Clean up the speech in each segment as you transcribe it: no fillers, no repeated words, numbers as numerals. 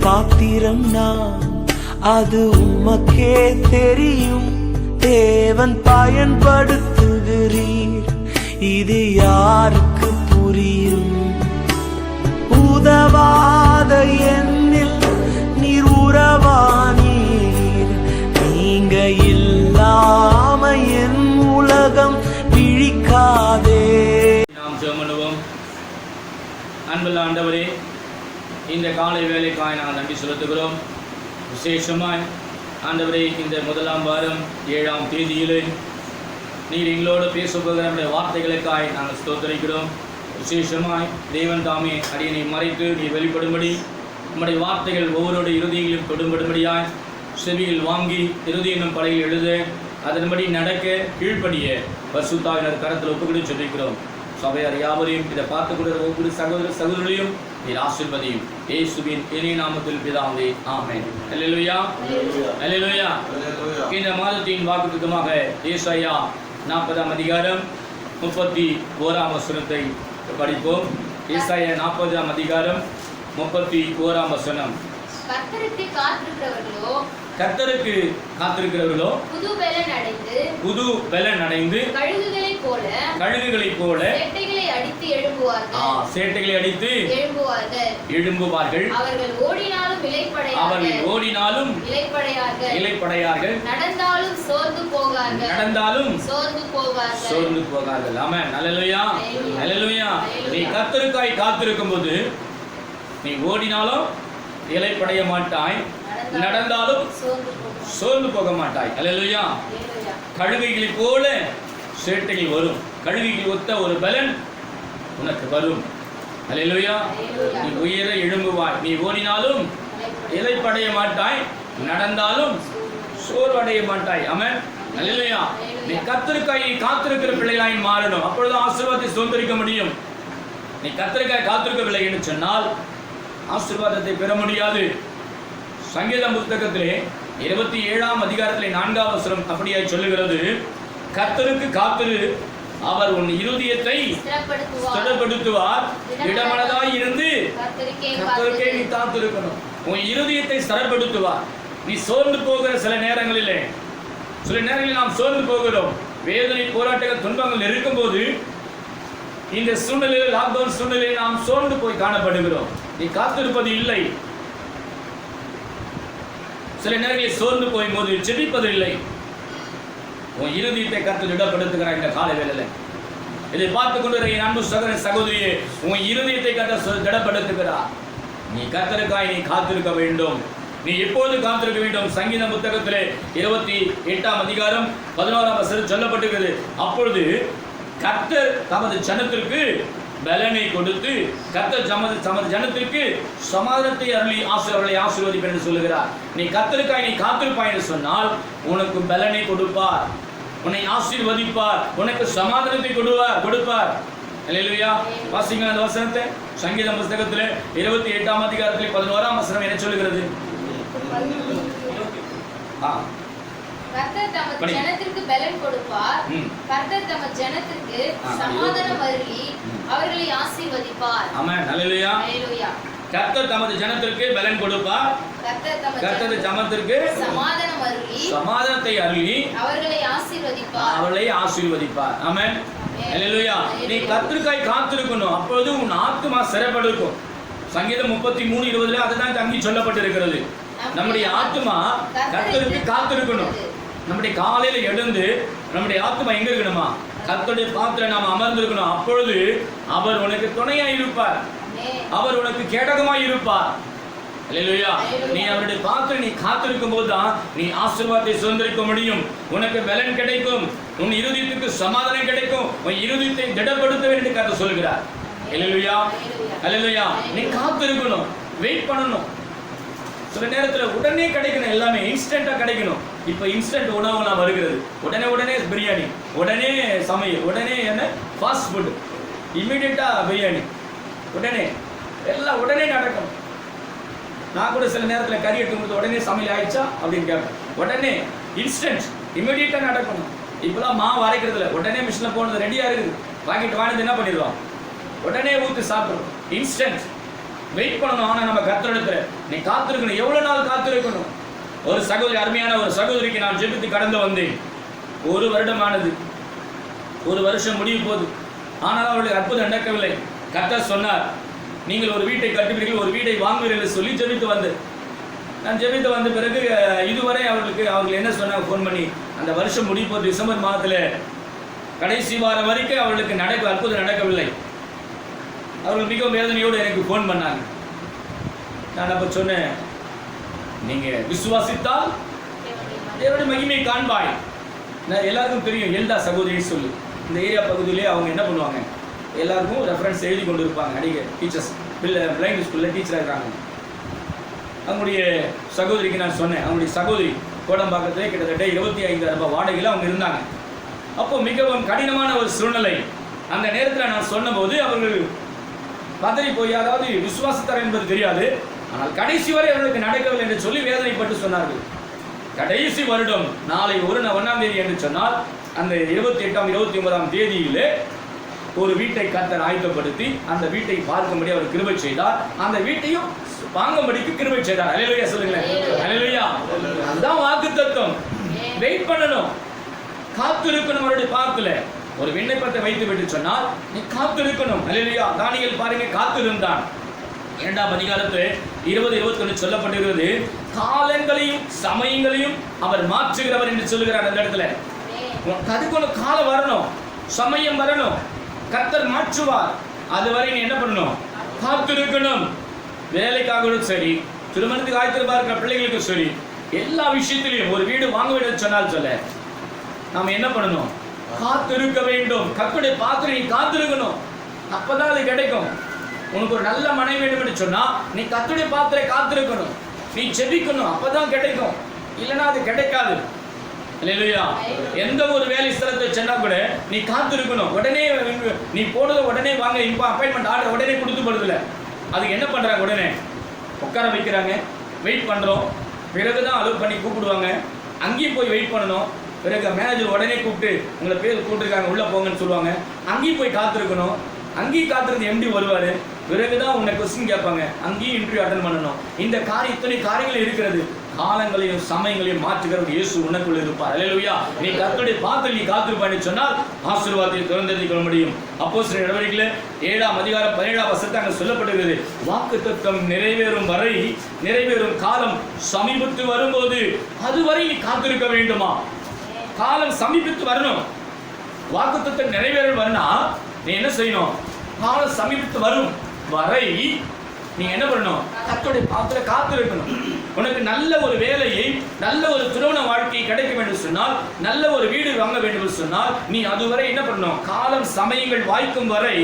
பாத்திரம் நான், அது உமக்கே தெரியும். தேவன் பயன்படுத்துகிறீர், இது யாருக்கு புரியும்? உதவாத என்னில் நீர் உறவானீர், நீங்க இல்லாம என் உலகம் பிழிக்காதே. நாம் ஜெபம். அன்புள்ள ஆண்டவரே, இந்த காலை வேலைக்காய் நாங்கள் நன்றி செலுத்துகிறோம். விசேஷமாய் ஆண்டவரே, இந்த முதலாம் வாரம் 7ஆம் தேதியிலே நீர் எங்களோடு பேசப்போகிற நம்முடைய வார்த்தைகளுக்காய் நாங்கள் ஸ்தோத்திரிக்கிறோம். விசேஷமாய் தேவன் தாமே அடியனை மறைத்து நீர் வெளிப்படும்படி, நம்முடைய வார்த்தைகள் ஒவ்வொருடைய இறுதியிலும் தொடும்படும்படியாய் செவியில் வாங்கி இறுதி என்னும் பலையில் எழுத, அதன்படி நடக்க கீழ்ப்படிய பரிசுத்தாவினர் கரத்தில் ஒப்புக்கொண்டு சொல்லிக்கிறோம். சபையார் யாவரையும் இதை பார்த்து கொண்ட ஒவ்வொரு சகோதர சகோதரியும் நீர் ஆசீர்வதியும். இயேசுவின் இனிய நாமத்தில் பிதாவே, ஆமென். அல்லேலூயா, அல்லேலூயா. இந்த மாதத்தின் வாக்குத்தத்தமாக ஏசாயா 40ஆம் அதிகாரம் 31ஆம் வசனத்தை படிப்போம். ஏசாயா 40ஆம் அதிகாரம் 31ஆம் வசனம். கர்த்தருக்கு காத்திருக்கிறவர்களோ புது பலன் அடைந்து கழுகுகளைப் போல சேட்டைகளை அடித்து எழும்புவார்கள். அவர்கள் ஓடினாலும் இளைப்படையார்கள், நடந்தாலும் சோர்ந்து போகார்கள். ஆமென். அல்லேலூயா, அல்லேலூயா. நீ கர்த்தருக்காய் காத்திருக்கும் போது நீ ஓடினாலும் இளைப்படைய மாட்டாய், நடந்தாலும் சோர்ந்து போக மாட்டாய். அல்லேலூயா. கழுகுகளைப் போல சேட்டைகள் வரும். கழுகுகள் ஒத்த ஒரு பலன் உனக்கு வரும். அல்லேலூயா. நீ உயர எழும்புவாய். நீ ஓடினாலும் இளைப்படைய மாட்டாய், நடந்தாலும் சோர்வடைய மாட்டாய். ஆமென். அல்லேலூயா. நீ கர்த்தருக்காய் காத்திருக்கிற பிள்ளைகளாய் மாறணும். அப்பொழுது ஆசீர்வாதத்தை சுதந்திரிக்க முடியும். நீ கர்த்தருக்காய் காத்திருக்கவில்லை என்று சொன்னால் ஆசீர்வாதத்தை பெற முடியாது. சங்கீதம் புத்தகத்திலே 27ஆம் அதிகாரத்திலே 4ஆம் வசனம் அப்படியாய் சொல்லுகிறது, கர்த்தருக்கு காத்திரு, அவர் உன் இருதயத்தை ஸ்திரப்படுத்துவார். இடமனதாய் இருந்து கர்த்தருக்கே நீ காத்திருக்கணும். உன் இருதயத்தை ஸ்திரப்படுத்துவார். நீ சோர்ந்து போகிற சில நேரங்களில் நாம் சோர்ந்து போகிறோம். வேதனை, போராட்டங்கள், துன்பங்கள் இருக்கும்போது இந்த சூழ்நிலையில், லாக்டவுன் சூழ்நிலையில் நாம் சோர்ந்து போய் காணப்படுகிறோம். நீ காத்திருப்பது இல்லை. சில நேரங்களில் சோர்ந்து போய் போது ஜெபிப்பது இல்லை. உன் இருதயத்தை கர்த்தர் திடப்படுத்துகிறார். இந்த காலை வேளையில் இதை பார்த்து கொண்டு என் அன்பு சகோதர சகோதரியே, உன் இருதயத்தை கர்த்தர் திடப்படுத்துகிறார். நீ கர்த்தருக்காய் நீ காத்திருக்க வேண்டும். நீ எப்போது காத்திருக்க வேண்டும்? சங்கீத புத்தகத்திலே 28ஆம் அதிகாரம் 11ஆம் வசனம் சொல்லப்பட்டிருக்கிறது. அப்பொழுது கர்த்தர் தமது ஜனத்திற்கு பலனை கொடுத்து, கர்த்தர் தமது ஜனத்திற்கு சமாதானத்தை அருளி அவர்களை ஆசீர்வதிப்பார் என்று சொல்லுகிறார். நீ கர்த்தருக்காய் நீ காத்திருப்பாய் என்று சொன்னால் உனக்கு பலனை கொடுப்பார், உன்னை ஆசீர்வதிப்பார், உனக்கு சமாதானத்தை கொடுப்பார். அல்லேலூயா. வாசிங்க அந்த வசனத்தை. சங்கீத புத்தகத்திலே 28ஆம் அதிகாரத்திலே 11ஆம் வசனம் என்ன சொல்லுகிறது? கர்த்தர் தமது ஜனத்திற்கு பலன் கொடுப்பார். கர்த்தர் தமது ஜனத்திற்கு சமாதானம் அருளி அவர்களை ஆசீர்வதிப்பார். ஆமென். அல்லேலூயா. அல்லேலூயா. கர்த்தர் தமது ஜனத்திற்கு பலன் கொடுப்பார். கர்த்தர் ஜனத்திற்கு சமாதானம் அருளி சமாதானத்தை அருளி அவர்களை ஆசீர்வதிப்பார். ஆமென். அல்லேலூயா. நீ கர்த்தருக்காய் காத்திருக்கணும். அப்பொழுது உன் ஆத்துமா சிறைப்படுக்கும். சங்கீதம் 33:20 அதுதான் அங்கே சொல்லப்பட்டிருக்கிறது. நம்முடைய ஆத்துமா கர்த்தருக்கு காத்திருக்கணும். நம்முடைய காலையில எழுந்து நம்முடைய ஆத்துமா எங்க இருக்கணுமா? கர்த்தருடைய பாத்திரம் நாம் அமர்ந்திருக்கணும். அப்பொழுது அவர் உனக்கு துணையாய் இருப்பார், அவர் உனக்கு கேடகமாய் இருப்பார். அல்லேலூயா. நீ அவருடைய பாத்திரம் நீ காத்திருக்கும் போதுதான் நீ ஆசீர்வாதத்தை சுதந்திரிக்க முடியும். உனக்கு பலன் கிடைக்கும், உன் இருதயத்துக்கு சமாதானம் கிடைக்கும், உன் இருதயத்தை திடப்படுத்த வேண்டும் கர்த்தர் சொல்கிறார். அல்லேலூயா, அல்லேலூயா. நீ காத்திருக்கணும், வெயிட் பண்ணணும். சில நேரத்தில் உடனே கிடைக்கணும், எல்லாமே இன்ஸ்டன்டா கிடைக்கணும். இப்போ இன்ஸ்டன்ட் உணவுலாம் வருகிறது. உடனே பிரியாணி, உடனே சமையல், உடனே என்ன ஃபாஸ்ட் ஃபுட், இம்மிடியட்டா பிரியாணி, உடனே எல்லாம் உடனே நடக்கணும். நான் கூட சில நேரத்தில் கறி எடுத்து கொடுத்து உடனே சமையல் ஆயிடுச்சா அப்படின்னு கேட்பேன். உடனே இன்ஸ்டன்ட் இம்மிடியட்டா நடக்கணும். இப்போலாம் மாவு அரைக்கிறதுல உடனே மிஷினில் போனது ரெடியாக இருக்குது. பாக்கெட் வாங்கினது என்ன பண்ணிடுவோம், உடனே ஊற்றி சாப்பிடுறோம். இன்ஸ்டன்ட் வெயிட் பண்ணணும். ஆனா நம்ம கர்த்தரிடத்துல நீ காத்திருக்கணும். எவ்வளவு நாள் காத்திருக்கணும்? ஒரு சகோதரி, அருமையான ஒரு சகோதரிக்கு நான் ஜெபித்து கடந்து வந்தேன். 1 வருடமானது. 1 வருஷம் முடிய போகுது. ஆனால் அவருடைய அற்புதம் நடக்கவில்லை. கர்த்தர் சொன்னார், நீங்கள் ஒரு வீட்டை கட்டுவீர்கள், ஒரு வீட்டை வாங்குவீர்கள் சொல்லி ஜெபித்து வந்து நான் ஜெபித்து வந்த பிறகு இதுவரை அவர்கள் என்ன சொன்னாங்க, ஃபோன் பண்ணி அந்த வருஷம் முடிய போகுது, டிசம்பர் மாதத்தில் கடைசி வாரம் வரைக்கும் அவர்களுக்கு அற்புதம் நடக்கவில்லை. அவர்கள் மிகவும் வேதனையோடு எனக்கு ஃபோன் பண்ணாங்க. நான் அப்போ சொன்னேன், நீங்கள் விசுவாசித்தால் தேவனுடைய மகிமையை காண்பாய். நான் எல்லாருக்கும் தெரியும் எல்தா சகோதரி சொல்லி, இந்த ஏரியா பகுதியிலே அவங்க என்ன பண்ணுவாங்க, எல்லாருக்கும் ரெஃபரன்ஸ் எழுதி கொண்டு இருப்பாங்க. அடிக்க டீச்சர்ஸ் பிளைண்ட் ஸ்கூலில் டீச்சராக இருக்காங்க. அவங்களுடைய சகோதரிக்கு நான் சொன்னேன், அவங்களுடைய சகோதரி கோடம்பாக்கத்திலே கிட்டத்தட்ட 25,000 ரூபாய் வாடகையில் அவங்க இருந்தாங்க. அப்போ மிகவும் கடினமான ஒரு சூழ்நிலை. அந்த நேரத்தில் நான் சொன்னபோது அவர்கள் பதறி போய், அதாவது விசுவாசத்தார் என்பது தெரியாது, ஆனால் கடைசி வரை அவர்களுக்கு நடக்கவில்லை என்று சொல்லி வேதனைப்பட்டு சொன்னார்கள். கடைசி வருடம் நாளை 1ஆம் தேதி என்று சொன்னால் அந்த 28ஆம் 29ஆம் தேதியிலே ஒரு வீட்டை கர்த்தர் ஆயத்தப்படுத்தி அந்த வீட்டை பார்க்கும்படி அவர் கிருபை செய்தார். அந்த வீட்டையும் வாங்கும்படிக்கு கிருபை செய்தார். அல்லேலூயா சொல்லுங்களேன். அல்லேலூயா. அதுதான் வாக்குத்தத்தம். வெயிட் பண்ணணும், காத்திருக்கணும். அவருடைய பார்க்கல ஒரு விண்ணப்பத்தை வைத்து விட்டு சொன்னால் நீ காத்திருக்கணும். அல்லேலூயா. தானியேல் பாருங்க, காத்திருந்தான். 2ஆம் அதிகாரத்தில் 20-21 சொல்லப்பட்டிருக்கிறது, காலங்களையும் சமயங்களையும் அவர் மாற்றுகிறவர் என்று சொல்லுகிறார். அந்த இடத்துல அதுக்கு ஒரு காலம் வரணும், சமயம் வரணும், கர்த்தர் மாற்றுவார். அதுவரை நீ என்ன பண்ணணும், காத்திருக்கணும். வேலைக்காகவும் சரி, திருமணத்துக்கு ஆயத்தமாக பிள்ளைகளுக்கு சரி, எல்லா விஷயத்திலையும் ஒரு வீடு வாங்க வேண்டும் சொன்னால் சொல்ல நாம் என்ன பண்ணணும், காத்திருக்க வேண்டும். கர்த்தருடைய பாத்திரம் நீ காத்திருக்கணும், அப்பதான் அது கிடைக்கும். உனக்கு ஒரு நல்ல மனைவி வேண்டும் என்று சொன்னா நீ கர்த்தருடைய பாத்திரம் காத்திருக்கணும், நீ ஜெபிக்கணும், அப்பதான் கிடைக்கும். இல்லைன்னா அது கிடைக்காது. அல்லேலூயா. எந்த ஒரு வேலை ஸ்தலத்தை சென்னா கூட நீ காத்திருக்கணும். உடனே நீ போனது உடனே வாங்க, இப்போ அப்பாயின்மெண்ட் ஆர்டர் உடனே கொடுத்து போடுறதில்ல. அதுக்கு என்ன பண்றாங்க, உடனே உட்கார வைக்கிறாங்க, வெயிட் பண்றோம், பிறகுதான் அலோவ் பண்ணி கூப்பிடுவாங்க. அங்கேயும் போய் வெயிட் பண்ணணும். பிறகு மேனேஜர் உடனே கூப்பிட்டு உங்களை பேர் கூப்பிட்டுருக்காங்க, உள்ள போங்கன்னு சொல்லுவாங்க. அங்கேயும் போய் காத்திருக்கணும். அங்கேயும் காத்திருந்து எம்டி வருவாரு, பிறகுதான் உன்னை கொஸ்டின் கேட்பாங்க, அங்கேயும் இன்டர்வியூ அட்டன் பண்ணணும். இந்த இத்தனை காரியங்கள் இருக்கிறது. காலங்களையும் சமயங்களையும் மாற்றுகிறவர் இயேசு உனக்குள்ள இருப்பார். அல்லேலூயா. நீ கர்த்தருடைய பாத்திரம் நீ காத்திருப்பான்னு சொன்னால் ஆசீர்வாதத்தை திறந்தெடுத்துக் கொள்ள முடியும். அப்போஸ்தலர் நடவடிக்கையில் 7ஆம் அதிகாரம் 17ஆம் வசனத்தில் அங்கே சொல்லப்படுகிறது, வாக்குத்தத்தம் நிறைவேறும் வரை, நிறைவேறும் காலம் சமீபத்து வரும்போது அதுவரை நீ காத்திருக்க வேண்டுமா? காலம் சமீபத்து வரணும். வாக்குத்தத்தம் நிறைவேறும் வரனா நீ என்ன செய்யணும், காலம் சமீபத்து வரும் வரை நீ என்ன பண்ணணும், கர்த்தருடைய பாத்திரம் காத்திருக்கணும். உனக்கு நல்ல ஒரு வேலையை, நல்ல ஒரு திருமண வாழ்க்கை கிடைக்க வேண்டும் சொன்னால், நல்ல ஒரு வீடு வாங்க வேண்டும் சொன்னால் நீ அதுவரை என்ன பண்ணணும், காலம் சமயங்கள் வாய்க்கும் வரை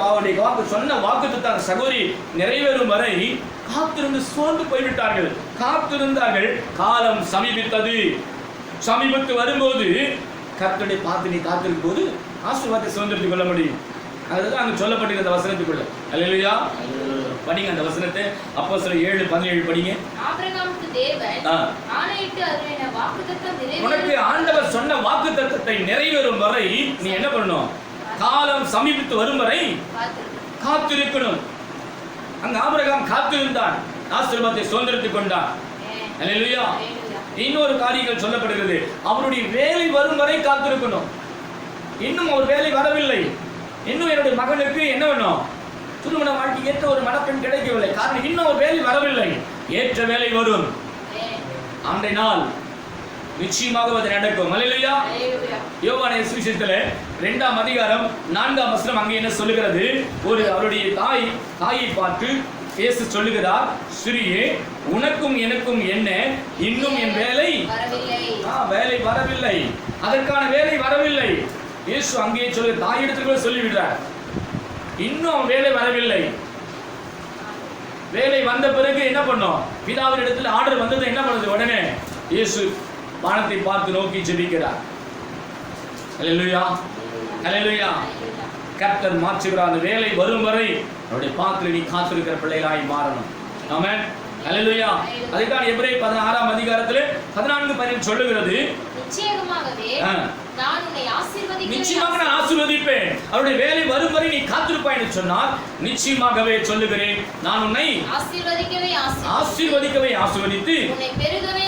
அவருடைய சொன்ன வாக்குத்தத்தம் சகோதரி நிறைவேறும் வரை காத்திருந்து சோர்ந்து போய்விட்டார்கள். காத்திருந்தார்கள். காலம் சமீபித்தது. சமீபத்து வரும்போது கர்த்தருடைய பாத்திரம் நீ காத்திருக்கும் போது ஆசீர்வாதத்தை சுதந்திரத்துக் கொள்ள முடியும். அதுதான் அங்கு சொல்லப்பட்டிருந்த வசனத்துக்குள்ள. அல்லேலூயா. படிங்க அந்த வசனத்தை. அப்போஸ்தலர் 7:17 படிங்க. ஆபிரகாமுக்கு தேவன் ஆணையிட்டு அருளின வாக்குத்தத்தம் நிறைவேறும். உனக்கு ஆண்டவர் சொன்ன வாக்குத்தத்தத்தை நிறைவேறும் வரை நீ என்ன பண்ணணும், காலம் சமீபித்து வரும் வரை காத்திருக்கணும். அங்க ஆபிரகாம் காத்திருந்தான், ஆசீர்வாதத்தை சுதந்திரத்துக் கொண்டான். அல்லேலூயா. இன்னொரு காரியங்கள் சொல்லப்படுகிறது, அவருடைய வேலை வரும் வரை காத்திருக்கணும். இன்னும் ஒரு வேலை வரவில்லை, இன்னும் என்னுடைய மகனுக்கு என்ன வேணும், திருமண வாழ்க்கை ஏற்ற ஒரு மணப்பெண் கிடைக்கவில்லை. காரணம் இன்னும் ஒரு வேலை வரவில்லை. ஏற்ற வேலை வரும். அன்றைய நாள் நிச்சயமாக அது நடக்கும். அல்லேலூயா. யோவான் சுவிசேஷத்தில் 2ஆம் அதிகாரம் 4ஆம் வசனம் அங்கே என்ன சொல்லுகிறது, அவருடைய தாயை பார்த்து இயேசு சொல்லுகிறார், சிறியே உனக்கும் எனக்கும் என்ன, இன்னும் என் வேலை வேலை வரவில்லை, அதற்கான வேலை வரவில்லை. இயேசு அங்கே சொல்லி தாயிடத்துக்குள்ள சொல்லிவிடுறார், இன்னும் வேலை வரவில்லை. வேலை வந்த பிறகு என்ன பண்ணோம், பிதாவின் இடத்துல ஆர்டர் வந்தது என்ன பண்ணுது, உடனே இயேசு வானத்தை பார்த்து நோக்கி ஜெபிக்கிறார். அல்லேலூயா. அல்லேலூயா. கர்த்தர் மாற்றுகிறார். அந்த வேலை வரும் வரை அவருடைய பாத்திரம் நீ காத்திருக்கிற பிள்ளைகளாய் மாறணும். ஆமென். அல்லேலூயா. அதுதான் எபிரேயர் 16ஆம் அதிகாரத்திலே 14:15 சொல்லுகிறது, நிச்சயமாகவே நான் உன்னை ஆசீர்வதிப்பேன் நிச்சயமாக நான் ஆசீர்வதிப்பேன். அவருடைய வேலை வரும் வரை நீ காத்திருப்பாய் என்று சொன்னால் நிச்சயமாகவே சொல்லுகிறேன், நான் உன்னை ஆசீர்வதிக்கவே ஆசீர்வதித்து உன்னை பெருகவே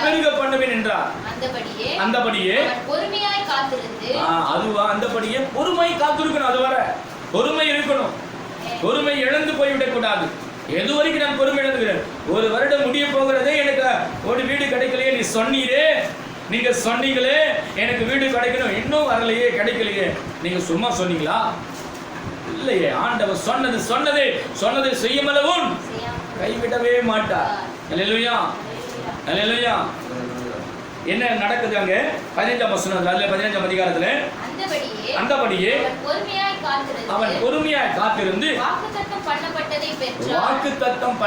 பெருக பண்ணுவேன் என்றார். அந்தபடியே பொறுமையாய் காத்திருந்து அதுவா அந்தபடியே பொறுமை காத்திருக்கணும். அது வர பொறுமை இருக்கணும். பொறுமை இழந்து போய்விடக் கூடாது. எது வரைக்கும் நான் பொறுமை இழந்துகிறேன்? ஒரு வருடம் முடிய போகிறதே, எனக்கு ஒரு வீடு கிடைக்கலையே, நீ சொன்னீரே, நீங்க சொன்னீங்களே எனக்கு வீடு கிடைக்கணும், இன்னும் வரலையே, கிடைக்கலையே. நீங்க சும்மா சொன்னீங்களா? இல்லையே. ஆண்டவர் சொன்னதை செய்யுமளவும் கைவிடவே மாட்டார். அல்லேலூயா, அல்லேலூயா. என்ன நடக்குது அங்க 15ஆம் வசனம், 15ஆம் அதிகாரத்துல, அந்தபடியே அவன் பொறுமையாய் காத்திருந்து வாக்குத்தத்தம்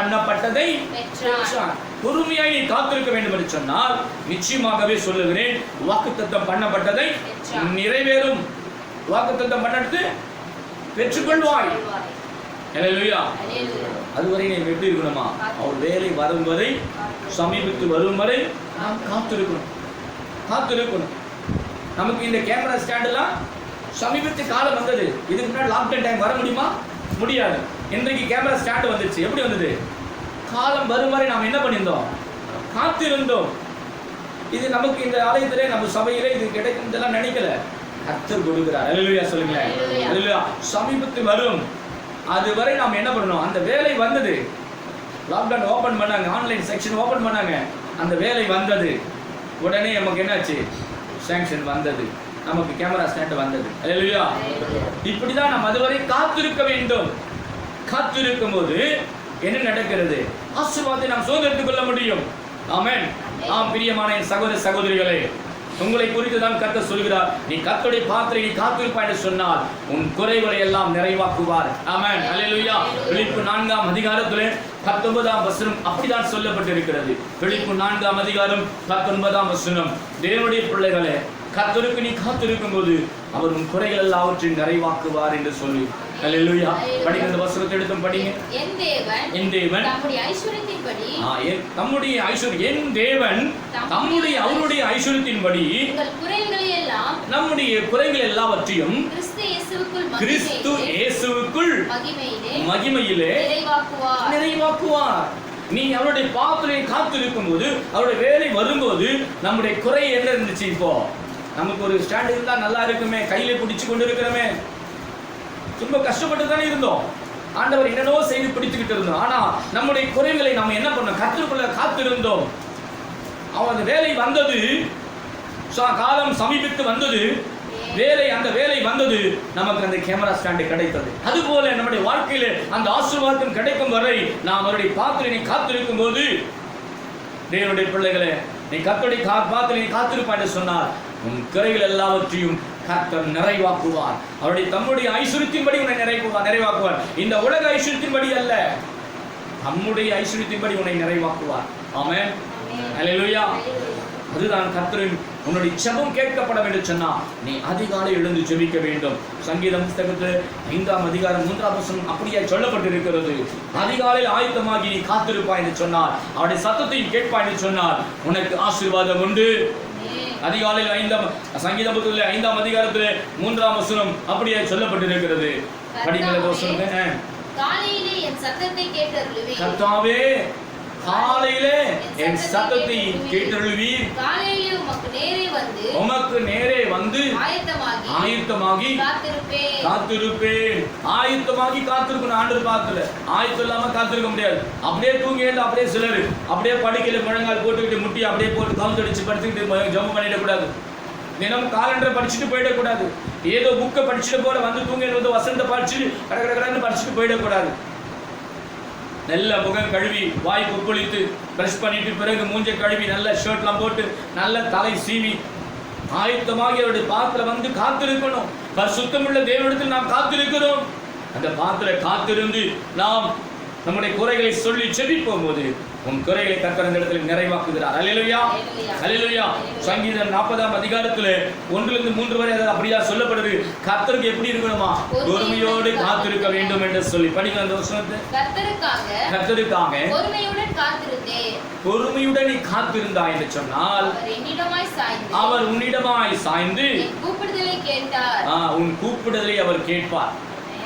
பண்ணப்பட்டதை பெற்றான். பொறுமையாய் நீ காத்திருக்க வேண்டும் என்று சொன்னால் நிச்சயமாகவே சொல்லுகிறேன், வாக்குத்தத்தம் பண்ணப்பட்டதை நிறைவேறும். வாக்குத்தத்தம் பண்ணது பெற்றுக்கொள்வாய். அல்லேலூயா. அதுவரை நீ எப்படி இருக்கணுமா? அவர் வேலை வரும் வரை, சமீபத்து வரும் வரை நாம் காத்திருக்கணும். நமக்கு இந்த கேமரா ஸ்டாண்டெல்லாம் சமீபத்து காலம் வந்தது. இதுக்கு முன்னாடி லாக்டவுன் டைம் வர முடியுமா? முடியாது. இன்றைக்கு கேமரா ஸ்டாண்ட் வந்துச்சு. எப்படி வந்தது? காலம் வரும் வரை நாம் என்ன பண்ணியிருந்தோம்? காத்திருந்தோம். இது நமக்கு இந்த ஆலயத்திலே, நம்ம சபையிலே இது கிடைக்கும் இதெல்லாம் நினைக்கல. கர்த்தர் கொடுக்கிறார். அல்லேலூயா சொல்லுங்க. அல்லேலூயா. சமீபத்து வரும், அதுவரை நாம் என்ன பண்ணணும்? அந்த வேலை வந்தது. லாக்டவுன் ஓபன் பண்ணாங்க, ஆன்லைன் செக்ஷன் ஓபன் பண்ணாங்க, அந்த வேலை வந்தது. உடனே நமக்கு என்னாச்சு? சாங்ஷன் வந்தது, நமக்கு கேமரா ஸ்டாண்ட் வந்தது. அல்லேலூயா. இப்படிதான் நாம் அதுவரை காத்திருக்க வேண்டும். காத்திருக்கும் போது என்ன நடக்கிறது? ஆசீர்வாதத்தை நாம் சுதந்திரத்துக் கொள்ள முடியும். ஆமென். ஆம், பிரியமான என் சகோதர சகோதரிகளே, உங்களை குறித்து தான் கர்த்தர் சொல்கிறார், நீ கர்த்தருடைய பாத்திரை நீ காத்திருப்பாய் என்று சொன்னால் உன் குறைகளை எல்லாம் நிறைவாக்குவார். ஆமென். அல்லேலூயா. பிலிப்பு 4ஆம் அதிகாரத்திலே 19ஆம் வசனம் அப்படிதான் சொல்லப்பட்டிருக்கிறது. பிலிப்பு 4ஆம் அதிகாரம் 19ஆம் வசனம், தேவனுடைய பிள்ளைகளே, கர்த்தருக்கு நீ காத்திருக்கும் போது அவர் உன் குறைகள் எல்லாவற்றையும் நிறைவாக்குவார் என்று சொல்லி. அல்லேலூயா. படிங்க, அந்த வசனத்தை எடுத்தும் படிங்க. என் தேவன் நம்முடைய ஐஸ்வரியத்தின்படி, நம்முடைய ஐஸ்வரியம், என் தேவன் நம்முடைய அவருடைய ஐஸ்வரியத்தின்படி நம்முடைய குறைகள் எல்லாவற்றையும் கிறிஸ்து இயேசுவுக்குள் மகிமையிலே நிறைவாக்குவார். நீ அவருடைய பாத்திரை காத்திருக்கும் போது, அவருடைய வேலை வரும்போது, நம்முடைய குறை என்ன இருந்துச்சு? இப்போ நமக்கு ஒரு ஸ்டாண்ட் இருந்தா நல்லா இருக்குமே, கையில பிடிச்சு கொண்டு இருக்கிறோமே, ரொம்ப கஷ்டப்பட்டு தானே இருந்தோம். ஆண்டவர் என்னென்னோ செய்து பிடித்துக்கிட்டு இருந்தோம். ஆனா நம்முடைய குறைகளை நம்ம என்ன பண்ணோம்? கர்த்தருக்குள்ள காத்திருந்தோம். அவன் வேலை வந்தது, காலம் சமீபித்து வந்தது, அந்த வேலை வந்தது, நமக்கு அந்த கேமரா ஸ்டாண்டு கிடைத்தது. அதுபோல நம்முடைய வாழ்க்கையில அந்த ஆசீர்வாதம் கிடைக்கும் வரை நாம் அவருடைய பாத்திரை காத்திருக்கும் போது, தேவனுடைய பிள்ளைகளே, நீ கர்த்தருடைய பாத்திரை காத்திருப்பாய் என்று சொன்னார் உன் குறைகள் எல்லாவற்றையும் கர்த்தர் நிறைவாக்குவார். அவருடைய தம்முடைய ஐஸ்வரியத்தின்படி உன்னை நிறைவாக்குவார். இந்த உலக ஐஸ்வரியத்தின்படி அல்ல, நம்முடைய ஐஸ்வரியத்தின்படி உன்னை நிறைவாக்குவார். ஆமென். அல்லேலூயா. அதுதான் கர்த்தரின் உன்னுடைய ஜெபம் கேட்கப்பட வேண்டும் சொன்னா நீ அதிகாலை எழுந்து ஜெபிக்க வேண்டும். சங்கீதம் புத்தகத்தில் 5ஆம் அதிகாரம் 3ஆம் வசனம் அப்படியே சொல்லப்பட்டிருக்கிறது. அதிகாலையில் ஆயத்தமாகி நீ காத்திருப்பாய் என்று சொன்னார், அவருடைய சத்தத்தையும் கேட்பாய் என்று சொன்னார், உனக்கு ஆசீர்வாதம் உண்டு. அதிகாலையில் 5ஆம் சங்கீத புத்தகத்தில் 5ஆம் அதிகாரத்தில் 3ஆம் வசனம் அப்படியே சொல்லப்பட்டிருக்கிறது. படிக்கிற வசனம், காலையிலே என் சத்தத்தை கேட்டருளுவீர். கர்த்தாவே, காலையிலே என் சத்தத்தை கேட்டருளுவீர். காலையிலே உமக்கு நேரே வந்து ஆயத்தமாகி காத்திருப்பேன். ஆயத்தமாகி காத்திருக்கணும். ஆண்டவர் பார்க்கல, ஆயத்தம் இல்லாம காத்திருக்க முடியாது. அப்படியே தூங்கி எழுந்து அப்படியே சிலர் அப்படியே படுக்கையில முழங்கால் போட்டுக்கிட்டு முட்டி அப்படியே போட்டு கவுந்தடிச்சு படுத்துக்கிட்டு ஜெபம் பண்ணிடக்கூடாது. தினம் காலண்டரை படிச்சுட்டு போயிடக்கூடாது. ஏதோ புக்கை படிச்சுட்டு போல வந்து தூங்கி வந்து வசந்த படிச்சுட்டு கடற்கடன்னு படிச்சுட்டு போயிடக்கூடாது. நல்ல முகம் கழுவி, வாய் கொப்பளித்து, பிரஷ் பண்ணிட்டு, பிறகு மூஞ்சை கழுவி, நல்ல ஷர்ட்லாம் போட்டு, நல்ல தலை சீவி, ஆயத்தமாகி அவருடைய பாத்திரம் வந்து காத்திருக்கணும். சுத்தமுள்ள தேவனிடத்தில் நாம் காத்திருக்கிறோம். அந்த பாத்திர காத்திருந்து நாம் நம்முடைய குறைகளை சொல்லி செபிப்போம் போது உன் குறைகளை கர்த்தர் இந்த இடத்துல நிறைவாக்குகிறார். அல்லேலூயா, அல்லேலூயா. சங்கீதம் 40ஆம் அதிகாரத்துல 1-3 வரை அது அப்படியா சொல்லப்படுது. கர்த்தருக்கு எப்படி இருக்கணுமா? பொறுமையோடு காத்திருக்க வேண்டும் என்று சொல்லி படிங்க அந்த வசனத்தை. கர்த்தருக்காக பொறுமையுடன் நீ காத்திருந்தாய் என்று சொன்னால் அவர் உன்னிடமாய் சாய்ந்து உன் கூப்பிடுதலை அவர் கேட்பார்.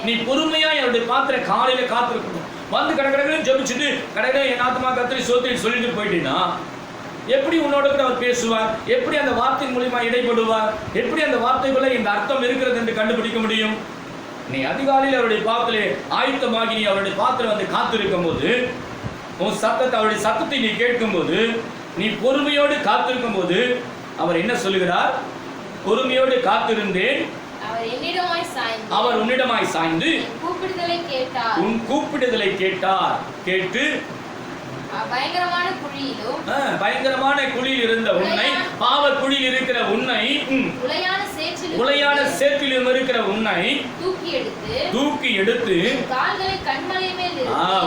நீ பொறுமையாய் அவருடைய பாத்திர காலையில காத்திருக்கணும். வந்து கடற்கரையும் ஜெபிச்சுட்டு கடற்கரை என் ஆத்மா கர்த்தரை ஸ்தோத்திரம் சொல்லிட்டு போயிட்டீங்கன்னா எப்படி உன்னோட கூட அவர் பேசுவார்? எப்படி அந்த வார்த்தை மூலமா இடைப்படுவார்? எப்படி அந்த வார்த்தைக்குள்ள இந்த அர்த்தம் இருக்கிறது என்று கண்டுபிடிக்க முடியும்? நீ அதிகாலையில் அவருடைய பாத்திலே ஆயத்தமாகி நீ அவருடைய பாத்திரம் வந்து காத்திருக்கும் போது உன் சத்தத்தை அவருடைய சத்தத்தை நீ கேட்கும் போது நீ பொறுமையோடு காத்திருக்கும் போது அவர் என்ன சொல்லுகிறார்? பொறுமையோடு காத்திருந்தேன், அவர் உன்னிடமாய் சாய்ந்து உன் கூப்பிடுதலை கேட்டார். கேட்டு பயங்கரமான குழியில் இருந்த உன்னை, பாவ குழியில் இருக்கிற உன்னை, உளையான சேற்றிலும் இருக்கிற உன்னை தூக்கி எடுத்து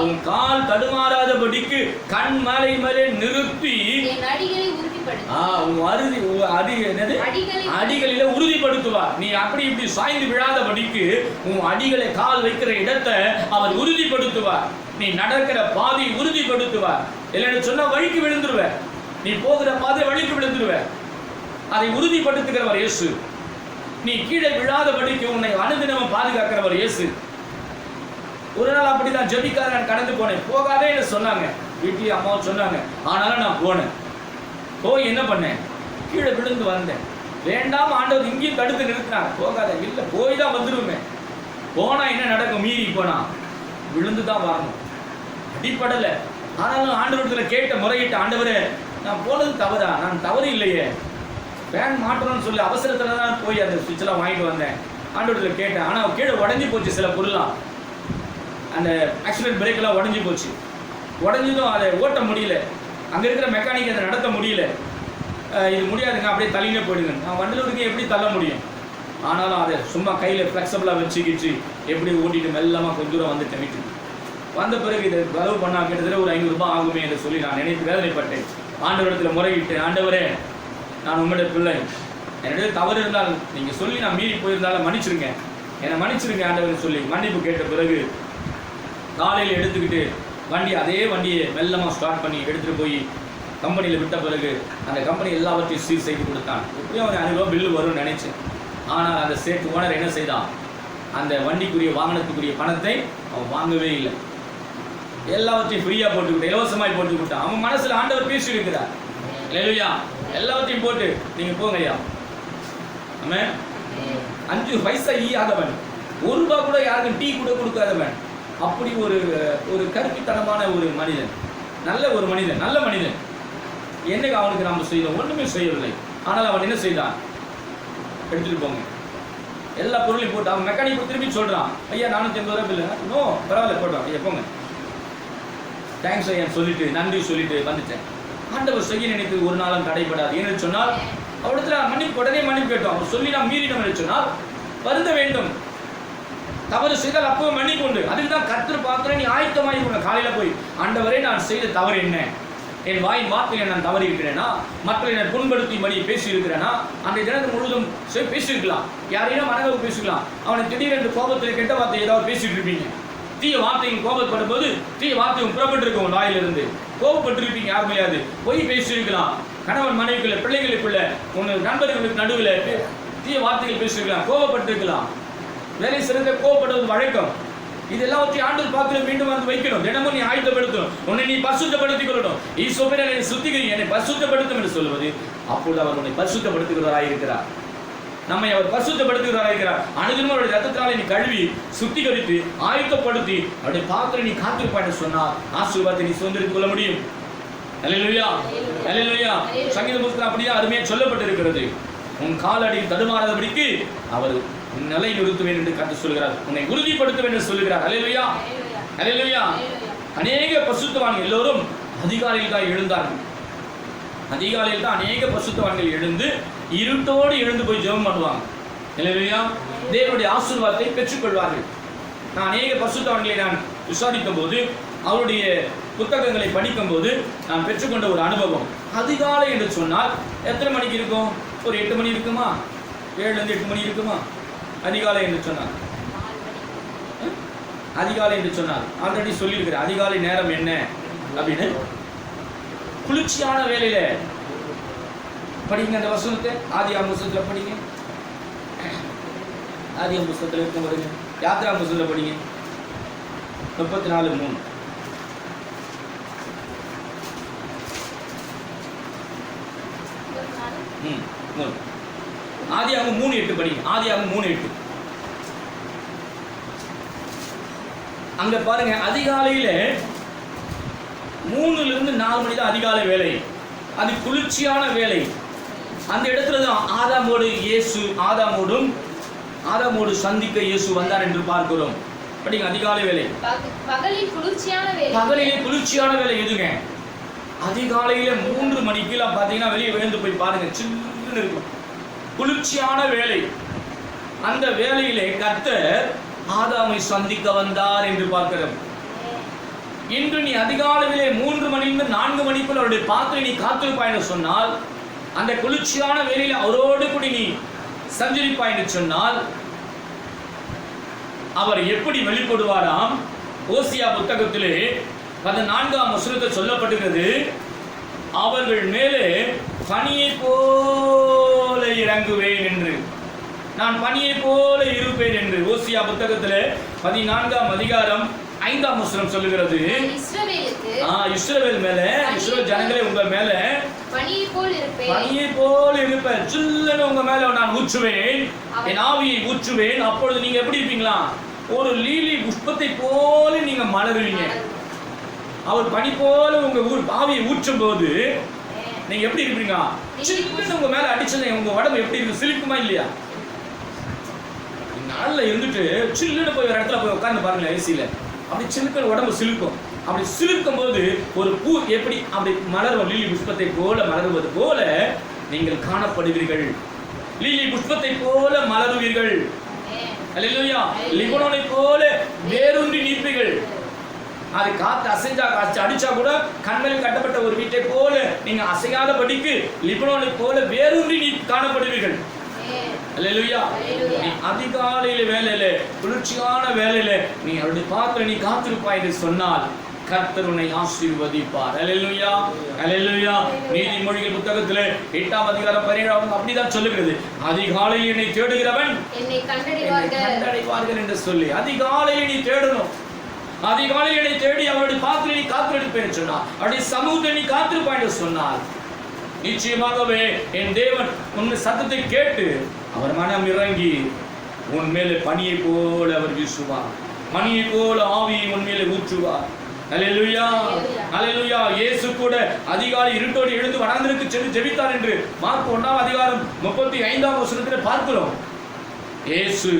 உன் கால் தடுமாறாதபடிக்கு கண்மலை மேலே நிறுத்தி அடிகளில உறுதிப்படுத்துவார். நீ அப்படி இப்படி சாய்ந்து விழாதபடிக்கு உன் அடிகளை கால் வைக்கிற இடத்தை அவர் உறுதிப்படுத்துவார். நீ நடக்கிற பாதை உறுதிப்படுத்துவார். இல்லைன்னு சொன்னா வழிக்கு விழுந்துருவ. நீ போகிற பாதை வழிக்கு விழுந்துருவ. அதை உறுதிப்படுத்துகிறவர் இயேசு. நீ கீழே விழாதபடிக்கு உன்னை அனுதினமும் பாதுகாக்கிறவர் இயேசு. ஒரு நாள் அப்படிதான் ஜெபிக்காத நான் கடந்து போனேன். போகாதே என்று சொன்னாங்க, வீட்டிலே அம்மாவும் சொன்னாங்க. ஆனாலும் நான் போனேன். போய் என்ன பண்ணேன்? கீழே விழுந்து வந்தேன். வேண்டாம் ஆண்டவர் இங்கேயும் தடுத்து நிறுத்தினார். போகாத. இல்லை, போய் தான் வந்துருவேன். போனா என்ன நடக்கும்? மீறி போனா விழுந்து தான் வரணும். அடிப்படலை. ஆனாலும் ஆண்டவரத்தில் கேட்ட முறையிட்ட, ஆண்டவரே நான் போனது தவறா? நான் தவறு இல்லையே, ஃபேன் மாற்றணும்னு சொல்லி அவசரத்தில் தான் போய் அந்த சுவிட்செல்லாம் வாங்கிட்டு வந்தேன். ஆண்டவரத்தில் கேட்டேன். ஆனால் கீழே உடஞ்சி போச்சு. சில பொருளாம் அந்த ஆக்சிடென்ட் பிரேக்கெல்லாம் உடஞ்சி போச்சு. உடஞ்சதும் அதை ஓட்ட முடியல. அங்கே இருக்கிற மெக்கானிக் அதை நடத்த முடியல. இது முடியாதுங்க, அப்படியே தள்ளினே போயிடுங்க. நான் வண்டலூருக்கு எப்படி தள்ள முடியும்? ஆனாலும் அதை சும்மா கையில் ஃப்ளெக்சிபிளாக வச்சுக்கிச்சு எப்படி ஓட்டிட்டு மெல்லமாக கொஞ்சம் தூரம் வந்துட்டேன். வீட்டுக்கு வந்த பிறகு இதை செலவு பண்ணால் கிட்டத்தட்ட ஒரு 500 ரூபாய் ஆகுமே என்று சொல்லி நான் நினைத்து வேதனைப்பட்டேன். ஆண்டவரிடத்தில் முறையிட்டு, ஆண்டவரே நான் உங்களுடைய பிள்ளை, என்னுடைய தவறு இருந்தால் நீங்கள் சொல்லி நான் மீறி போயிருந்தாலும் மன்னிச்சிருங்க, என்னை மன்னிச்சிருங்க ஆண்டவர் சொல்லி மன்னிப்பு கேட்ட பிறகு காலையில் எடுத்துக்கிட்டு அதே வண்டியை மெல்லமாக ஸ்டார்ட் பண்ணி எடுத்துகிட்டு போய் கம்பெனியில் விட்ட பிறகு அந்த கம்பெனி எல்லாவற்றையும் சீர் செய்து கொடுத்தான். எப்படியும் அவன் 500 ரூபா பில்லு வரும்னு நினைச்சேன். ஆனால் அந்த ஸ்டேட் ஓனர் என்ன செய்தான்? அந்த வண்டிக்குரிய வாகனத்துக்குரிய பணத்தை அவன் வாங்கவே இல்லை. எல்லாவற்றையும் ஃப்ரீயாக போட்டுக்கிட்டான், இலவசமாய் போட்டு விட்டான். அவன் மனசில் ஆண்டவர் பேசி இருக்கிறார். இல்லையா? எல்லாவற்றையும் போட்டு நீங்கள் போங்க ஐயா. அவன் 5 பைசா ஈயாதவன், 1 ரூபா கூட யாருக்கும் டீ கூட கொடுக்காதவன். அப்படி ஒரு கருப்பித்தனமான ஒரு மனிதன், நல்ல ஒரு மனிதன், நல்ல மனிதன். என்னைக்கு அவனுக்கு நாம் செய்தோம்? ஒன்றுமே செய்யவில்லை. ஆனால் அவன் என்ன செய்தான்? எடுத்துகிட்டு போங்க எல்லா பொருளையும் போட்டு. அவன் மெக்கானிக் திரும்பி சொல்கிறான், ஐயா 450 ரூபா பில்லு. நோ பரவாயில்ல போட்டோம் ஐயா, போங்க தேங்க்ஸ் ஐயா சொல்லிட்டு நன்றி சொல்லிட்டு வந்துட்டேன். ஆண்டவர் செய்ய நினைத்து ஒரு நாளும் தடைப்படாது. ஏன்னு சொன்னால் அவரிடத்துல மன்னிப்பு உடனே மன்னிப்பு கேட்டோம். அவர் சொல்லி நாம் மீறினோம் என்று சொன்னால் வருந்த வேண்டும். தவறு செய்தால் அப்போ மன்னிப்பு உண்டு. அதுக்கு தான் கர்த்தர் பார்க்கிறேன். நீ ஆயத்தமாகி காலையில் போய், ஆண்டவரே நான் செய்த தவறு என்ன? என் வாயின் வார்த்தையை நான் தவறி இருக்கிறேனா? மக்களை நான் புண்படுத்தி மணி பேசி இருக்கிறேனா? அந்த தினத்து முழுவதும் பேசியிருக்கலாம். யாரையும் மனதளவு பேசிக்கலாம். அவனை திடீரென்று கோபத்தில் கெட்ட வார்த்தை ஏதாவது பேசிட்டு இருப்பீங்க. தீய வார்த்தையும் கோபப்படும் போது தீய வார்த்தையும் புறப்பட்டு இருக்கும் வாயிலிருந்து. கோபப்பட்டிருப்பீங்க. யார் மேலேயாவது பொய் பேசியிருக்கலாம். கணவன் மனைவிக்குள்ள, பிள்ளைகளுக்குள்ள, உங்க நண்பர்களுக்கு நடுவில் தீய வார்த்தைகள் பேசியிருக்கலாம், கோபப்பட்டிருக்கலாம். வேலை சிறந்த கோபப்படுவது வழக்கம். இது எல்லாவற்றையும் ஆண்டவர் பார்த்து மீண்டும் வந்து வைக்கணும். தினமும் நீ ஆயத்தப்படுத்தணும். உன்னை நீ பரிசுத்தப்படுத்திக் கொள்ளணும். ஈசோபே என்னை சுத்திகரி, என்னை பரிசுத்தப்படுத்தும் என்று சொல்வது. அப்பொழுது அவர் உன்னை பரிசுத்தப்படுத்துகிறவராக இருக்கிறார். நம்மை அவர் பரிசுத்தப்படுத்துகிறவராக இருக்கிறார். அனுதினமும் அவருடைய ரத்தத்தினாலே நீ கழுவி சுத்திகரித்து ஆயத்தப்படுத்தி அவருடைய பாத்திரம் நீ காத்திருப்பாய் என்று சொன்னால் ஆசீர்வாதத்தை நீ சுதந்திரித்துக் கொள்ள முடியும். அல்லேலூயா, அல்லேலூயா. சங்கீத புத்தகம் அப்படியே அருமையாக சொல்லப்பட்டிருக்கிறது. உன் காலடியில் தடுமாறாதபடிக்கு அவர் நிலை நிறுத்துவேன் என்று கர்த்தர் சொல்கிறார். உன்னை உறுதிப்படுத்துவேன் என்று சொல்கிறார். அல்லேலூயா, அல்லேலூயா. அநேக பரிசுத்தவான்கள் எல்லோரும் அதிகாலையில் தான் எழுந்தார்கள். அதிகாலையில் தான் அநேக பரிசுத்தவான்கள் எழுந்து இருட்டோடு எழுந்து போய் ஜெபம் பண்ணுவாங்க. அல்லேலூயா. தேவனுடைய ஆசீர்வாதத்தை பெற்றுக்கொள்வார்கள். நான் அநேக பரிசுத்தவான்களை நான் விசாரித்த போது அவருடைய புத்தகங்களை படிக்கும்போது நான் பெற்றுக்கொண்ட ஒரு அனுபவம். அதிகாலை என்று சொன்னால் எத்தனை மணிக்கு இருக்கும்? ஒரு 8 மணி இருக்குமா? 7லேருந்து 8 மணி இருக்குமா? அதிகாலை என்று சொன்னால் அதிகாலை என்று சொன்னால் ஆல்ரெடி சொல்லியிருக்கிறேன் அதிகாலை நேரம் என்ன அப்படின்னு. குளிர்ச்சியான வேலையில படிங்க அந்த வசனத்தை. ஆதியாகம புஸ்தகத்தில் படிங்க. ஆதியாகம புஸ்தகத்தில் இருக்கும் பாருங்க. யாத்திராகம புஸ்தகத்தில் படிங்க 34:3. ஆதியாகமம் 3:8 படிங்க. ஆதியாகமம் 3:8. அங்க பாருங்க, அதிகாலையில 3லிருந்து 4 மணி தான் அதிகாலை வேலை. அது குளிர்ச்சியான வேலை. அந்த இடத்துல தான் ஆதாமோடு சந்திக்க இயேசு வந்தார் என்று பார்க்கிறோம். படிங்க அதிகாலை வேலை. பகலில் குளிர்ச்சியான வேலை. பகலிலே குளிர்ச்சியான வேலை எதுங்க? அதிகாலையில 3 மணிக்கெல்லாம் பாத்தீங்கன்னா வெளியே விழுந்து போய் பாருங்க, சில்லுன்னு இருக்கும். குளிர்ச்சியான வேலை. அந்த வேலையிலே கர்த்தர் ஆதாமை சந்திக்க வந்தார் என்று பார்க்கிறோம். இன்று நீ அதிகாலையிலே 3 மணிலிருந்து 4 மணிக்குள் அவருடைய பாத்திரை நீ காத்திருப்பாய் என்று சொன்னால், அந்த குளிர்ச்சியான வேலையில் அவரோடு கூட நீ சஞ்சரிப்பாய் என்று சொன்னால், அவர் எப்படி வெளிப்படுவாராம்? ஓசியா புத்தகத்திலே 14ஆம் வசனத்தில் சொல்லப்பட்டிருக்கிறது, அவர்கள் மேலே பனியை போல இறங்குவேன் என்று, நான் பனியை போல இருப்பேன் என்று. ஓசியா புத்தகத்திலே 14ஆம் அதிகாரம் 5ஆம் வசனம் சொல்லுகிறது, இஸ்ரவேல் மேல, இஸ்ரவேல் ஜனங்களே உங்கள் மேல பனியை போல இருப்பேன். சில்லுன்னு உங்க மேல நான் ஊற்றுவேன், என் ஆவியை ஊற்றுவேன். அப்பொழுது நீங்க எப்படி இருப்பீங்களா? ஒரு லீலி புஷ்பத்தை போல நீங்க மலருவீங்க. அவர் பனி போல உங்க ஆவியை ஊற்றும் போது நீங்க எப்படி இருப்பீங்க? சில்லுன்னு உங்க மேல அடிச்சது உங்க உடம்பு எப்படி இருக்கு? சிலிக்குமா இல்லையா? நாள்ல இருந்துட்டு சில்லுன்னு போய் ஒரு இடத்துல போய் உட்கார்ந்து பாருங்களேன், ஏசியில அப்படி சிலுக்க உடம்பு சிலுக்கும். அப்படி சிலுக்கும் போது ஒரு பூ எப்படி அப்படி மலரும், லீலி புஷ்பத்தை போல மலருவது போல நீங்கள் காணப்படுவீர்கள். லீலி புஷ்பத்தை போல மலருவீர்கள். அல்லேலூயா. லிபனோனை போல வேரூன்றி நிற்பீர்கள். அது காத்து அசைஞ்சா அடிச்சா கூட கண்மையில் கட்டப்பட்ட ஒரு வீட்டை போல நீங்க அசையாதபடிக்கு லிபனோனை போல வேரூன்றி நீ காணப்படுவீர்கள். அல்லேலூயா. நீ அதிகாலையில வேலையில, குளிர்ச்சியான வேலையில நீ அவருடைய பாத்திரம் நீ காத்திருப்பாய் என்று சொன்னால் கர்த்தர் உன்னை ஆசீர்வதிப்பார். அல்லேலூயா, அல்லேலூயா. நீதிமொழிகள் புத்தகத்திலே 8ஆம் அதிகாரம் 17ஆம் அப்படிதான் சொல்லுகிறது, அதிகாலையில் என்னை தேடுகிறவன் என்னை கண்டடைவார்கள் என்று சொல்லி. அதிகாலையில் நீ தேடணும். அதிகாலையில் என்னை தேடி அவருடைய பாத்திரம் நீ காத்திருப்பேன் சொன்னார், அவருடைய சமூகத்தை நீ காத்திருப்பாய் என்று சொன்னார். நிச்சயமாகவே என் தேவன் உன் சத்தத்தை கேட்டு அவர் மனம் இறங்கி உன் மேலே பனியை போல அவர் வீசுவார், மணியை போல ஆவியை உன் மேலே ஊற்றுவார். அல்லேலூயா, அல்லேலூயா. இயேசு கூட அதிகாலை இருட்டோடு எழுந்து வனாந்திரத்துக்கு சென்று ஜெபித்தார் என்று மார்க் 1ஆம் அதிகாரம் 35ஆம் வசனத்தில் பார்க்கிறோம். இயேசு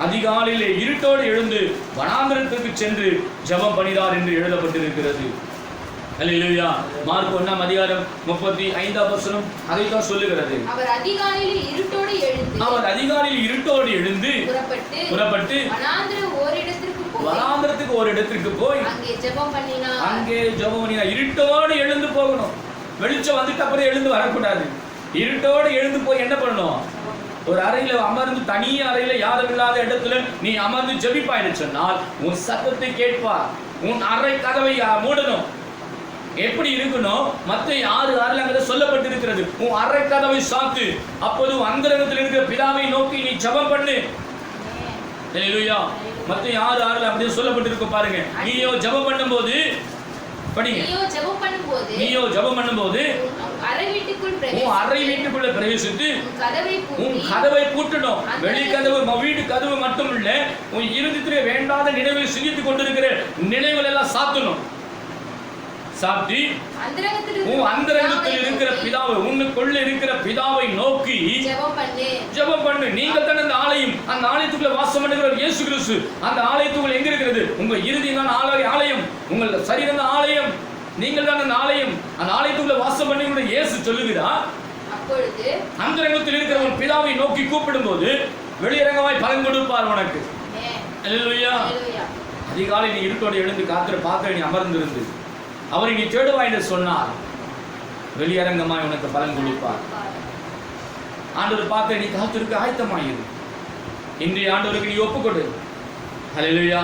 அதிகாலையிலே இருட்டோடு எழுந்து வனாந்திரத்துக்கு சென்று ஜெபம் பண்ணினார் என்று எழுதப்பட்டிருக்கிறது. அல்லேலூயா. மார்க் 1ஆம் அதிகாரம் 35ஆம் வசனம் அதைத்தான் சொல்லுகிறது. அவர் அதிகாலையில் இருட்டோடு எழுந்து புறப்பட்டு வனாந்திரத்துக்கு ஒரு இடத்திற்கு போய் அங்கே ஜெபம் பண்ணினார். இருட்டோடு எழுந்து போகணும். வெளிச்சம் வந்துட்டு அப்புறம் எழுந்து வரக்கூடாது. இருட்டோடு எழுந்து போய் என்ன பண்ணணும்? ஒரு அறையில அமர்ந்து, தனி அறையில யாரும் இல்லாத இடத்துல நீ அமர்ந்து ஜெபிப்பாய்னு சொன்னால் உன் சத்தத்தை கேட்பார். உன் அறை கதவை மூடணும். எப்படி இருக்கணும்? மத்தேயு 6:6 அங்க சொல்லப்பட்டிருக்கிறது, உன் அறை கதவை சாத்து, அப்போது அந்தரங்கத்தில் இருக்கிற பிதாவை நோக்கி நீ ஜெபம் பண்ணு. அல்லேலூயா. மத்தேயு 6:6 அப்படியே சொல்லப்பட்டிருக்கு பாருங்க. நீயோ ஜெபம் பண்ணும்போது படிங்க, நீயோ ஜெபம் பண்ணும்போது உன் அறை வீட்டுக்குள்ள பிரவேசித்து உன் கதவை பூட்டணும். வெளி கதவு, வீட்டு கதவு மட்டும் இல்ல, உன் இருதயத்திலே வேண்டாத நினைவை சிந்தித்துக் கொண்டிருக்கிற நினைவுகள் எல்லாம் சாத்தணும். சாத்தி உன் அந்தரங்கத்தில் இருக்கிற பிதாவை, உன்னுக்குள்ள இருக்கிற பிதாவை நோக்கி ஜெபம் பண்ணு. நீங்கள் தான் அந்த ஆலயம், அந்த ஆலயத்துக்குள்ள வாசம் பண்ணுகிற இயேசு கிறிஸ்து. அந்த ஆலயத்துக்குள்ள எங்க இருக்கிறது? உங்க இருதயம் தான் ஆலயம், உங்கள் சரீரம் தான் ஆலயம், நீங்கள் தான் அந்த ஆலயம். அந்த ஆலயத்துக்குள்ள வாசம் பண்ணுகிற இயேசு சொல்லுகிறார், அப்பொழுது அந்தரங்கத்தில் இருக்கிற உன் பிதாவை நோக்கி கூப்பிடும் போது வெளியரங்கமாய் பலன் கொடுப்பார் உனக்கு. அல்லேலூயா. அதிகாலை நீ இருட்டோடு எழுந்து காத்திர பாத்திர நீ அமர்ந்திருந்து அவரை நீ தேடுவாய் என்று சொன்னார், வெளியரங்கமாய் உனக்கு பலன் கொடுப்பார். ஆண்டவர் பார்க்க நீ காத்திருக்க ஆயத்தமாயிரு. இன்றைய ஆண்டவருக்கு நீ ஒப்புக்கொடு. ஹல்லேலூயா.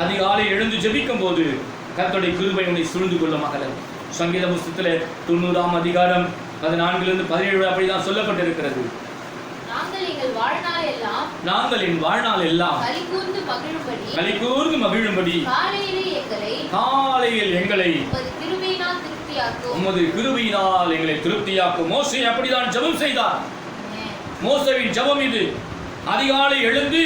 அதிகாலை எழுந்து ஜெபிக்கும் போது கர்த்தருடைய கிருபை உன்னை சூழ்ந்து கொள்ளும் மகளே. சங்கீத புஸ்தகத்திலே 90ஆம் அதிகாரம் 14 17 அப்படிதான் சொல்லப்பட்டிருக்கிறது. நாங்கள் என் வாழ்நாள் எல்லாம் களிகூர்ந்து மகிழும்படி காலையில் எங்களை உமது கிருபையினால் எங்களை திருப்தியாக்கும். மோசே அப்படிதான் ஜெபம் செய்தார். மோசேவின் ஜெபம் இது. அதிகாலை எழுந்து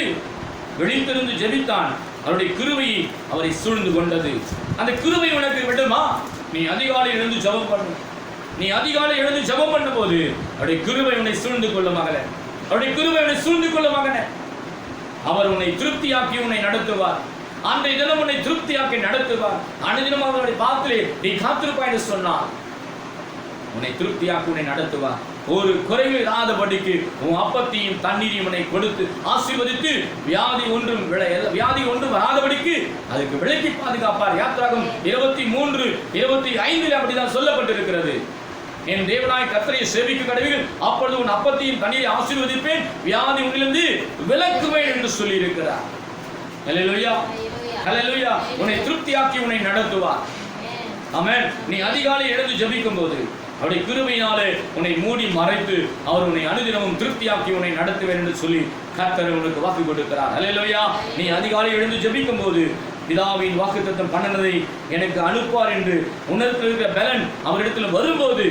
விழித்திருந்து ஜெபித்தான். அவருடைய கிருபை அவரை சூழ்ந்து கொண்டது. அந்த கிருபை உனக்கு விடுமா? நீ அதிகாலை எழுந்து ஜெபம் பண்ணு. நீ அதிகாலை எழுந்து ஜெபம் பண்ணும் போது அவருடைய கிருபை உன்னை சூழ்ந்து கொள்ளும் மகளே. அவருடைய கிருபை உன்னை சூழ்ந்து கொள்ளும் மகனே. அவர் உன்னை திருப்தியாக்கி உன்னை நடத்துவார். அன்றைய தினம் உன்னை திருப்தியாக்கி நடத்துவார். அன்றைய தினம் அவருடைய பாத்திலே நீ காத்திருப்பாய் என்று சொன்னார். உன்னை திருப்தியாக்கி உன்னை நடத்துவார். ஒரு குறைவு இராதபடிக்கு உன் அப்பத்தையும் தண்ணீரையும் உன்னை கொடுத்து ஆசீர்வதித்து வியாதி ஒன்றும் வராதபடிக்கு அதுக்கு விலக்கி பாதுகாப்பார். யாத்திராகம் 23:25 அப்படிதான் சொல்லப்பட்டிருக்கிறது. என் தேவனாய் கர்த்தரை சேவிக்க கடவீர்கள், அப்பொழுது உன் அப்பத்தையும் தண்ணீரை ஆசீர்வதிப்பேன், வியாதி உன்னிலிருந்து விலக்குவேன் என்று சொல்லி இருக்கிறார். ஹல்லேலூயா, ஹல்லேலூயா. உன்னை திருப்தியாக்கி உன்னை நடத்துவார். ஆமென். நீ அதிகாலை எழுந்து ஜெபிக்கும் போது அவருடைய கிருபையினாலே உன்னை மூடி மறைத்து அவர் உன்னை அனுதினமும் திருப்தியாக்கி உன்னை நடத்துவேன் என்று சொல்லி கர்த்தர் உனக்கு வாக்கு கொடுக்கிறார். ஹல்லேலூயா. நீ அதிகாலை எழுந்து ஜெபிக்கும் போது பிதாவின் வாக்குத்தத்தம் பண்ணினதை எனக்கு அனுப்புவார் என்று உணர்த்தில் இருக்கிற பலன் அவரிடத்தில் வரும்போது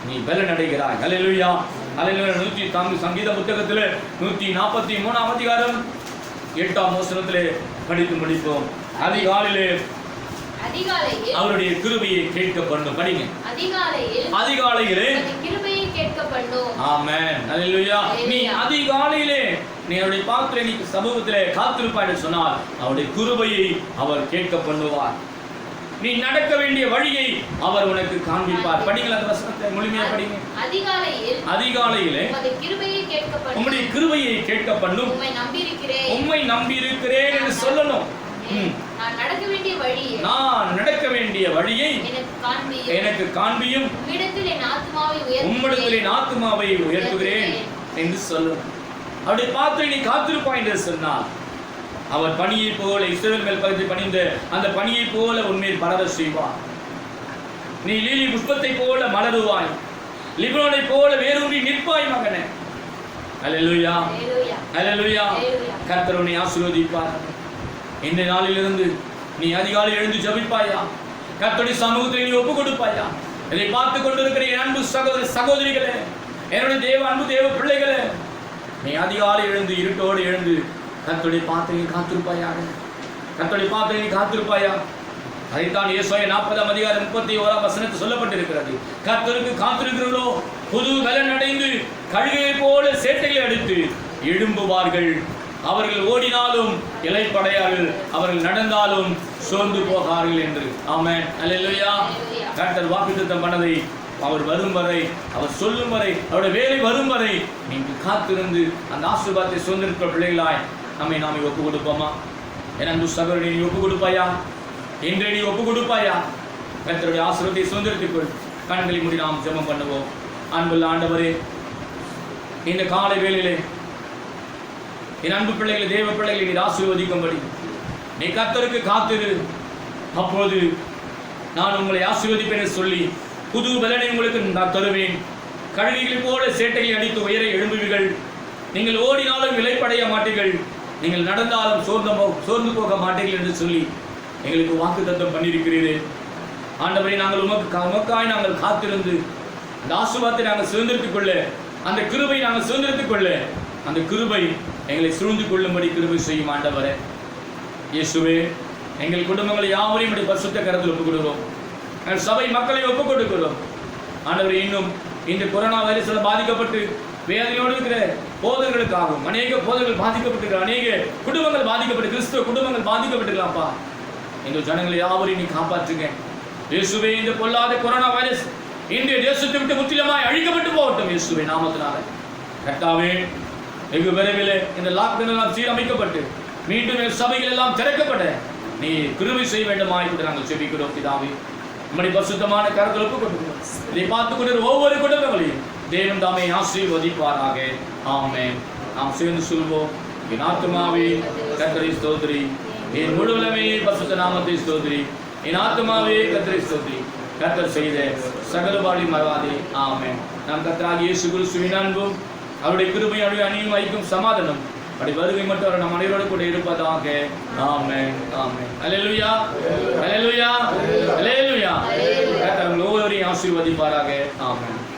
நீ பலன் அடைகிறாய். ஹல்லேலூயா, ஹல்லேலூயா. 104 சங்கீத புத்தகத்தில் 143ஆம் அதிகாரம் 8ஆம் வசனத்திலே படித்து முடிப்போம். அதிகாலையிலே அவருடைய கிருபையை கேட்க பண்ணும். படிங்க. அதிகாலையிலே கிருபையை கேட்க பண்ணும். ஆமென். ஹல்லேலூயா. நீ அதிகாலையிலே நீ அவருடைய பாத்திர நீ சமூகத்திலே காத்திருப்பாய் என்று சொன்னால் அவருடைய கிருபையை அவர் கேட்க பண்ணுவார். நீ நடக்க வேண்டிய வழியை அவர் உனக்கு காண்பிப்பார். படிங்கள் அந்த வசனத்தை முழுமையா படிங்க. அதிகாலையிலே உம்முடைய கிருபையை கேட்க பண்ணும். உம்மை நம்பி இருக்கிறேன் என்று சொல்லணும். நான் நடக்க வேண்டிய வழியை எனக்கு காண்பியும், உம்மிடத்தில் என் ஆத்துமாவை உயர்த்துகிறேன் என்று சொல்லும். அவருடைய பாத்திரை நீ காத்திருப்பாய் என்று சொன்னால் அவர் பனியை போல இஸ்ரவேல் மேல் பகுதி பணிந்த அந்த பனியை போல உன்மேல் பலர செய்வார். நீ லீலி புஷ்பத்தை போல மலருவாய், லிபனோனை போல வேரூன்றி நிற்பாய் மகனே. ஹல்லேலூயா, ஹல்லேலூயா. கர்த்தர் உன்னை ஆசீர்வதிப்பார். இந்த நாளிலிருந்து நீ அதிகாலை எழுந்து ஜெபிப்பாயா? கர்த்தருடைய சமூகத்தை நீ ஒப்பு கொடுப்பாயா? இதை பார்த்து கொண்டிருக்கிற என் அன்பு சகோதர சகோதரிகளே, என்னுடைய அன்பு தேவ பிள்ளைகளே, நீ அதிகாலை எழுந்து இருட்டோடு எழுந்து கர்த்தருடைய பாத்திரை காத்திருப்பாயாக. கர்த்தருடைய பாத்திரை காத்திருப்பாயா? அதைத்தான் ஏசாயா 40ஆம் அதிகாரம் 31ஆம் வசனத்தில் சொல்லப்பட்டிருக்கிறது. கர்த்தருக்கு காத்திருக்கிறவர்களோ புது பலன் அடைந்து கழுகையை போல சேட்டைகளை அடித்து எழும்புவார்கள். அவர்கள் ஓடினாலும் இளைப்படையார்கள், அவர்கள் நடந்தாலும் சோர்ந்து போகார்கள் என்று. ஆமென். அல்லேலூயா. கர்த்தர் வாக்குத்தத்தம் பண்ணதை அவர் வரும் வரை, அவர் சொல்லும் வரை, அவருடைய வேலை வரும் வரை நீங்கள் காத்திருந்து அந்த ஆசீர்வாதத்தை சுதந்திரிக்கிற பிள்ளைகளாய் நம்மை நாமே ஒப்பு கொடுப்போமா? என் அன்பு சகோதரனை நீ ஒப்பு கொடுப்பாயா? இன்றே நீ ஒப்பு கொடுப்பாயா? கர்த்தருடைய ஆசீர்வாதத்தை சுதந்திரித்துக்கொள். கண்களை மூடி நாம் ஜெபம் பண்ணுவோம். அன்புள்ள ஆண்டவரே, இந்த காலை வேளையிலே என் அன்பு பிள்ளைகளை, தேவ பிள்ளைகளை நீர் ஆசீர்வதிக்கும்படி நீ கர்த்தருக்கு காத்திரு. அப்போது நான் உங்களை ஆசீர்வதிப்பேன் சொல்லி புது பலனை உங்களுக்கு நான் தருவேன். கழுகைகளை போல சேட்டையை அடித்து உயர எழும்புவீர்கள். நீங்கள் ஓடினாலும் இளைப்படைய மாட்டீர்கள், நீங்கள் நடந்தாலும் சோர்ந்து போக மாட்டீர்கள் என்று சொல்லி எங்களுக்கு வாக்குத்தத்தம் பண்ணியிருக்கிறீர்கள். ஆண்டவரை நாங்கள் உமக்காய் நாங்கள் காத்திருந்து அந்த ஆசீர்வாதத்தை நாங்கள் சுதந்திரித்துக் கொள்ள, அந்த கிருபை நாங்கள் சுதந்திரித்துக் கொள்ள, அந்த கிருபை எங்களை சூழ்ந்து கொள்ளும்படி கிருபை செய்யும். ஆண்டவரே இயேசுவே, எங்கள் குடும்பங்களை யாவரையும் பரிசுத்த கரத்தில் ஒப்புக் கொடுக்கிறோம். எங்கள் சபை மக்களை ஒப்புக் கொடுக்கிறோம். ஆண்டவரே, இன்னும் இந்த கொரோனா வைரஸால் பாதிக்கப்பட்டு வேதனையோடு இருக்கிற போதர்களுக்காகவும் அநேக போதர்கள் பாதிக்கப்பட்டிருக்கிற அநேக குடும்பங்கள் பாதிக்கப்பட்டு, கிறிஸ்துவ குடும்பங்கள் பாதிக்கப்பட்டிருக்கலாம்ப்பா. எங்கள் ஜனங்களை யாவரையும் நீ காப்பாற்றுங்க இயேசுவே. இந்த பொல்லாத கொரோனா வைரஸ் இந்திய தேசத்தை விட்டு முற்றிலுமாய் அழிக்கப்பட்டு போகட்டும் இயேசுவே நாமத்தினால. கர்த்தாவே, வெகு விரைவில் இந்த லாக்டவுன் எல்லாம் சீரமைக்கப்பட்டு மீண்டும் சபைகள் எல்லாம் திறக்கப்பட நீ கிருபை செய்ய வேண்டுமாய் நாங்கள் ஜெபிக்கிறோம் பிதாவே. நம்முடைய பரிசுத்தமான கரத்தில் ஒப்புக் கொடுக்கிறோம். இதை பார்த்துக் கொண்டு ஒவ்வொரு குடும்பங்களையும் தேவன் தாமே ஆசீர்வதிப்பாராக. ஆமென். நாம் சேர்ந்து சொல்வோம். என் ஆத்துமாவே கர்த்தரை ஸ்தோத்திரி, என் முழு உலகமே பரிசுத்த நாமத்தை ஸ்தோத்திரி, என் ஆத்துமாவே கர்த்தரை ஸ்தோத்திரி, கர்த்தர் செய்த சகல பாடி மறவாதே. ஆமென். நம் கர்த்தராகிய இயேசு கிறிஸ்துவின் அன்பும் அவருடைய கிருபை அவருடைய அணியும் வைக்கும் சமாதானம் அப்படி வருகை மட்டும் அவர் நம் அனைவரோடு கூட இருப்பதாக. ஆமென். ஆமென். அல்லேலூயா, அல்லேலூயா, அல்லேலூயா. கர்த்தர் உங்கள் ஒவ்வொருவரையும் ஆசீர்வதிப்பாராக. ஆமென்.